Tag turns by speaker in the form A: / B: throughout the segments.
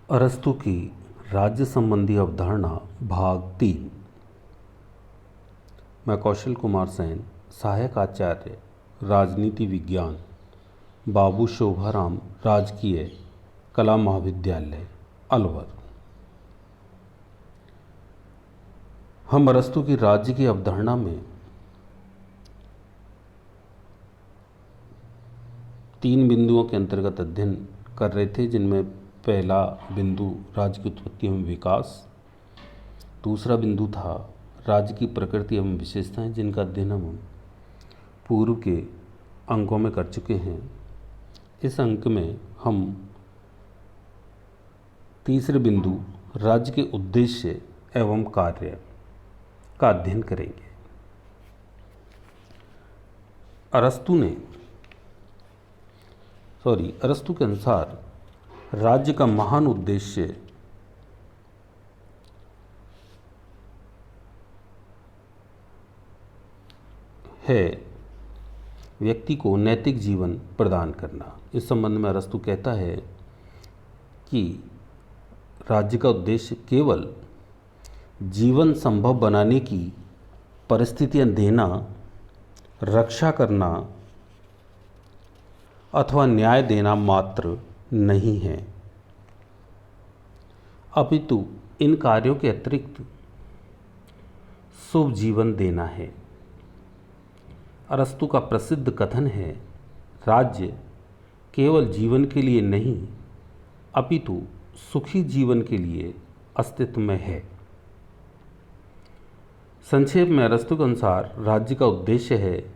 A: अरस्तु की राज्य संबंधी अवधारणा भाग 3। मैं कौशल कुमार सेन, सहायक आचार्य राजनीति विज्ञान, बाबू शोभाराम राजकीय कला महाविद्यालय अलवर। हम अरस्तु की राज्य की अवधारणा में 3 बिंदुओं के अंतर्गत अध्ययन कर रहे थे, जिनमें पहला बिंदु राज्य की उत्पत्ति एवं विकास, दूसरा बिंदु था राज्य की प्रकृति एवं विशेषताएं, जिनका अध्ययन हम पूर्व के अंकों में कर चुके हैं। इस अंक में हम तीसरे बिंदु राज्य के उद्देश्य एवं कार्य का अध्ययन करेंगे। अरस्तु के अनुसार राज्य का महान उद्देश्य है व्यक्ति को नैतिक जीवन प्रदान करना। इस संबंध में अरस्तु कहता है कि राज्य का उद्देश्य केवल जीवन संभव बनाने की परिस्थितियां देना, रक्षा करना अथवा न्याय देना मात्र नहीं है, अपितु इन कार्यों के अतिरिक्त शुभ जीवन देना है। अरस्तु का प्रसिद्ध कथन है, राज्य केवल जीवन के लिए नहीं अपितु सुखी जीवन के लिए अस्तित्व में है। संक्षेप में अरस्तु के अनुसार राज्य का उद्देश्य है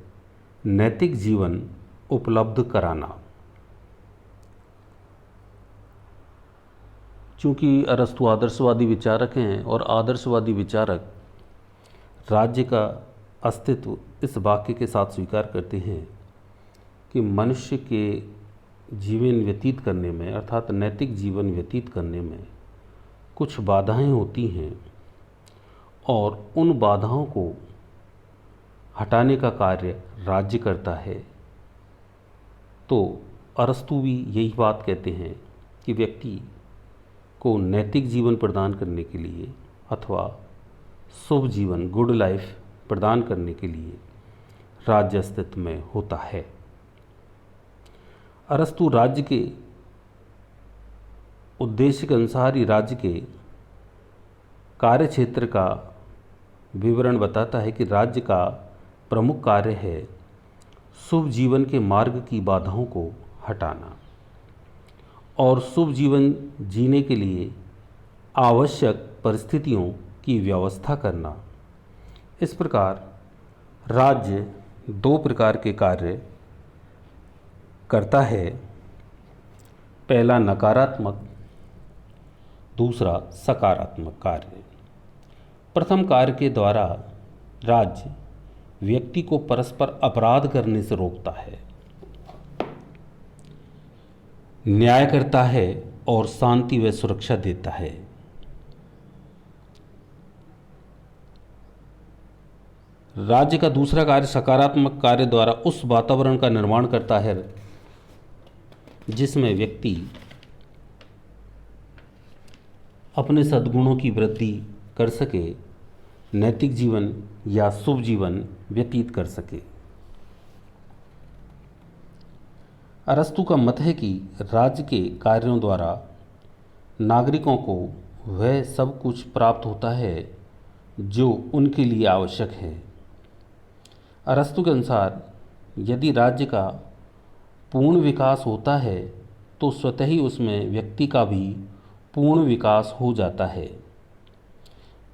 A: नैतिक जीवन उपलब्ध कराना। चूँकि अरस्तु आदर्शवादी विचारक हैं और आदर्शवादी विचारक राज्य का अस्तित्व इस वाक्य के साथ स्वीकार करते हैं कि मनुष्य के जीवन व्यतीत करने में, अर्थात नैतिक जीवन व्यतीत करने में कुछ बाधाएं होती हैं और उन बाधाओं को हटाने का कार्य राज्य करता है। तो अरस्तु भी यही बात कहते हैं कि व्यक्ति को नैतिक जीवन प्रदान करने के लिए अथवा शुभ जीवन, गुड लाइफ प्रदान करने के लिए राज्य अस्तित्व में होता है। अरस्तु राज्य के उद्देश्य के अनुसार ही राज्य के कार्य क्षेत्र का विवरण बताता है कि राज्य का प्रमुख कार्य है शुभ जीवन के मार्ग की बाधाओं को हटाना और शुभ जीवन जीने के लिए आवश्यक परिस्थितियों की व्यवस्था करना। इस प्रकार राज्य 2 प्रकार के कार्य करता है, पहला नकारात्मक, दूसरा सकारात्मक कार्य। प्रथम कार्य के द्वारा राज्य व्यक्ति को परस्पर अपराध करने से रोकता है, न्याय करता है और शांति व सुरक्षा देता है। राज्य का दूसरा कार्य सकारात्मक कार्य द्वारा उस वातावरण का निर्माण करता है जिसमें व्यक्ति अपने सद्गुणों की वृद्धि कर सके, नैतिक जीवन या शुभ जीवन व्यतीत कर सके। अरस्तु का मत है कि राज्य के कार्यों द्वारा नागरिकों को वह सब कुछ प्राप्त होता है जो उनके लिए आवश्यक है। अरस्तु के अनुसार यदि राज्य का पूर्ण विकास होता है तो स्वतः ही उसमें व्यक्ति का भी पूर्ण विकास हो जाता है।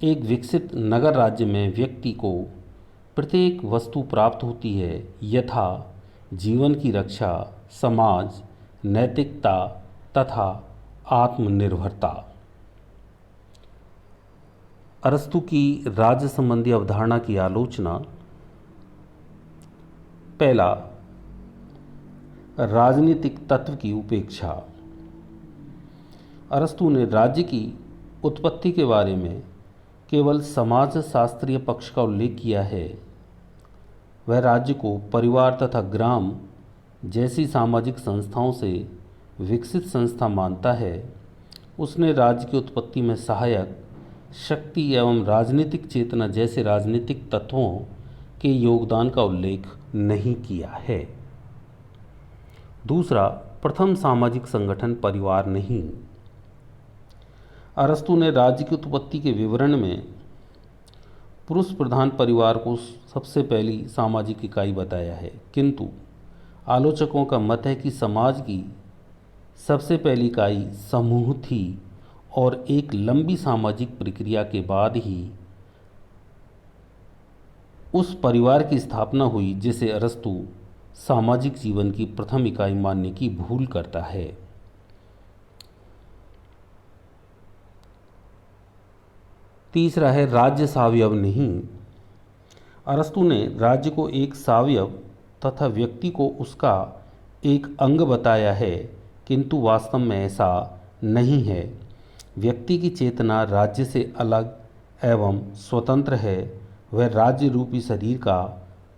A: एक विकसित नगर राज्य में व्यक्ति को प्रत्येक वस्तु प्राप्त होती है, यथा जीवन की रक्षा, समाज, नैतिकता तथा आत्मनिर्भरता। अरस्तु की राज्य संबंधी अवधारणा की आलोचना। पहला, राजनीतिक तत्व की उपेक्षा। अरस्तु ने राज्य की उत्पत्ति के बारे में केवल समाज शास्त्रीय पक्ष का उल्लेख किया है। वह राज्य को परिवार तथा ग्राम जैसी सामाजिक संस्थाओं से विकसित संस्था मानता है उसने राज्य की उत्पत्ति में सहायक शक्ति एवं राजनीतिक चेतना जैसे राजनीतिक तत्वों के योगदान का उल्लेख नहीं किया है। दूसरा, प्रथम सामाजिक संगठन परिवार नहीं। अरस्तु ने राज्य की उत्पत्ति के विवरण में पुरुष प्रधान परिवार को सबसे पहली सामाजिक इकाई बताया है, किंतु आलोचकों का मत है कि समाज की सबसे पहली इकाई समूह थी और एक लंबी सामाजिक प्रक्रिया के बाद ही उस परिवार की स्थापना हुई जिसे अरस्तु सामाजिक जीवन की प्रथम इकाई मानने की भूल करता है। तीसरा है राज्य सावयव नहीं। अरस्तु ने राज्य को एक सावयव तथा व्यक्ति को उसका एक अंग बताया है, किंतु वास्तव में ऐसा नहीं है। व्यक्ति की चेतना राज्य से अलग एवं स्वतंत्र है, वह राज्य रूपी शरीर का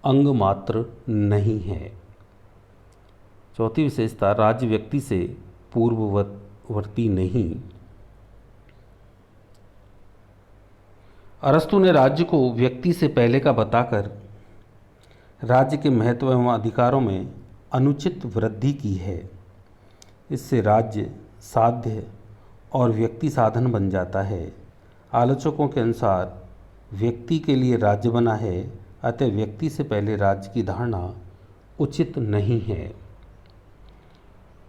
A: अंग मात्र नहीं है। चौथी विशेषता, राज्य व्यक्ति से पूर्ववर्ती नहीं। अरस्तु ने राज्य को व्यक्ति से पहले का बताकर राज्य के महत्व एवं अधिकारों में अनुचित वृद्धि की है। इससे राज्य साध्य और व्यक्ति साधन बन जाता है। आलोचकों के अनुसार व्यक्ति के लिए राज्य बना है, अतः व्यक्ति से पहले राज्य की धारणा उचित नहीं है।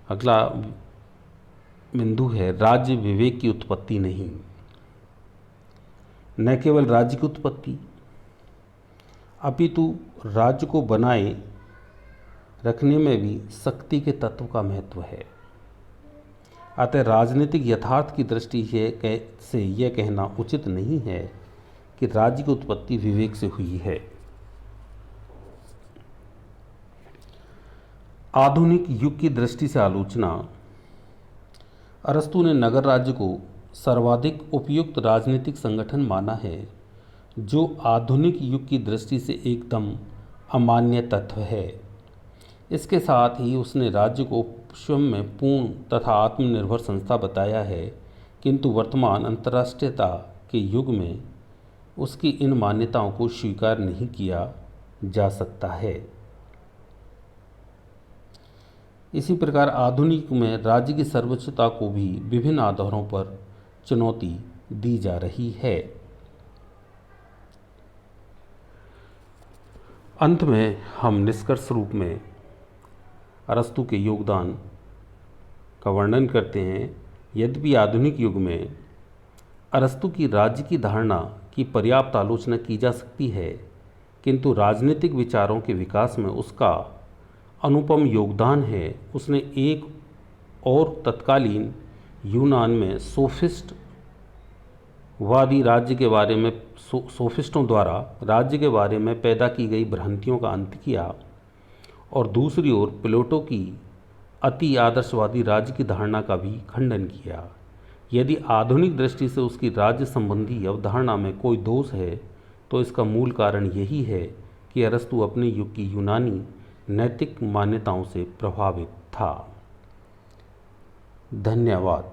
A: अगला बिंदु है राज्य विवेक की उत्पत्ति नहीं। न केवल राज्य की उत्पत्ति अपितु राज्य को बनाए रखने में भी शक्ति के तत्व का महत्व है। अतः राजनीतिक यथार्थ की दृष्टि से यह कहना उचित नहीं है कि राज्य की उत्पत्ति विवेक से हुई है। आधुनिक युग की दृष्टि से आलोचना। अरस्तु ने नगर राज्य को सर्वाधिक उपयुक्त राजनीतिक संगठन माना है, जो आधुनिक युग की दृष्टि से एकदम अमान्य तत्व है। इसके साथ ही उसने राज्य को स्वयं में पूर्ण तथा आत्मनिर्भर संस्था बताया है, किंतु वर्तमान अंतर्राष्ट्रीयता के युग में उसकी इन मान्यताओं को स्वीकार नहीं किया जा सकता है। इसी प्रकार आधुनिक युग में राज्य की सर्वोच्चता को भी विभिन्न आधारों पर चुनौती दी जा रही है। अंत में हम निष्कर्ष रूप में अरस्तु के योगदान का वर्णन करते हैं। यद्यपि आधुनिक युग में अरस्तु की राज्य की धारणा की पर्याप्त आलोचना की जा सकती है, किंतु राजनीतिक विचारों के विकास में उसका अनुपम योगदान है। उसने एक और तत्कालीन यूनान में सोफिस्टों द्वारा राज्य के बारे में पैदा की गई भ्रांतियों का अंत किया, और दूसरी ओर प्लेटो की अति आदर्शवादी राज्य की धारणा का भी खंडन किया। यदि आधुनिक दृष्टि से उसकी राज्य संबंधी अवधारणा में कोई दोष है, तो इसका मूल कारण यही है कि अरस्तु अपने युग की यूनानी नैतिक मान्यताओं से प्रभावित था। धन्यवाद।